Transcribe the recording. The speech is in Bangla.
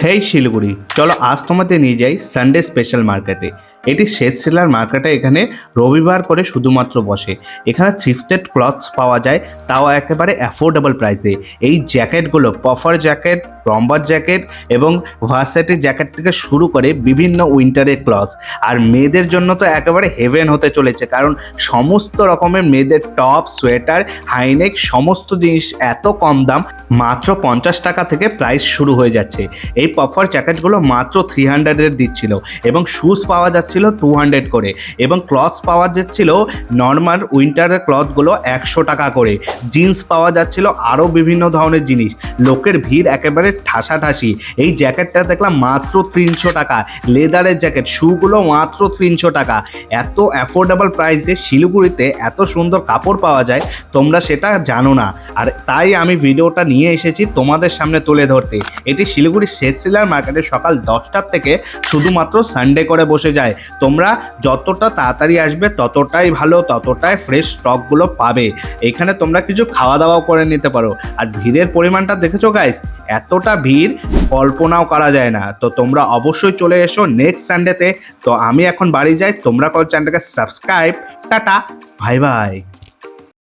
হেই শিলিগুড়ি, চলো আজ তোমাদের নিয়ে যাই সানডে স্পেশাল মার্কেটে। এটি শেষ সেলার মার্কেটে। এখানে রবিবার করে শুধুমাত্র বসে। এখানে থ্রিফটেড ক্লথস পাওয়া যায়, তাও একেবারে অ্যাফোর্ডেবল প্রাইসে। এই জ্যাকেটগুলো পফার জ্যাকেট, বম্বার জ্যাকেট এবং ভার্সিটি জ্যাকেট থেকে শুরু করে বিভিন্ন উইন্টারের ক্লথস। আর মেয়েদের জন্য তো একেবারে হেভেন হতে চলেছে, কারণ সমস্ত রকমের মেয়েদের টপ, সোয়েটার, হাইনেক সমস্ত জিনিস এত কম দাম, মাত্র 50 টাকা থেকে প্রাইস শুরু হয়ে যাচ্ছে। এই পফার জ্যাকেটগুলো মাত্র 300-এর দিচ্ছিল এবং শুজ পাওয়া যাচ্ছিল 200 করে, এবং ক্লথস পাওয়া যাচ্ছিল নর্মাল উইন্টারের ক্লথগুলো 100 টাকা করে। জিন্স পাওয়া যাচ্ছিল, আরও বিভিন্ন ধরনের জিনিস। লোকের ভিড় একেবারে ঠাসাঠাসি। এই জ্যাকেটটা দেখলাম মাত্র 300 টাকা। লেদারের জ্যাকেট, শুগুলো মাত্র 300 টাকা। এত অ্যাফোর্ডেবল প্রাইসে শিলিগুড়িতে এত সুন্দর কাপড় পাওয়া যায়, তোমরা সেটা জানো না। আর তাই আমি ভিডিওটা নিয়ে এসেছি তোমাদের সামনে তুলে ধরতে। এটি শিলিগুড়ির শেষ সেলার মার্কেটে সকাল 10টার থেকে শুধুমাত্র সানডে করে বসে যায়। তোমরা যতটা তাড়াতাড়ি আসবে ততটাই ভালো, ততটাই ফ্রেশ স্টকগুলো পাবে। এখানে তোমরা কিছু খাওয়া দাওয়াও করে নিতে পারো। আর ভিড়ের পরিমাণটা দেখেছো গাইস, এতটা ভিড় কল্পনাও করা যায় না। তো তোমরা অবশ্যই চলে এসো নেক্সট সানডেতে। তো আমি এখন বাড়ি যাই, তোমরা চ্যানেলটাকে সাবস্ক্রাইব। Tata, bye bye.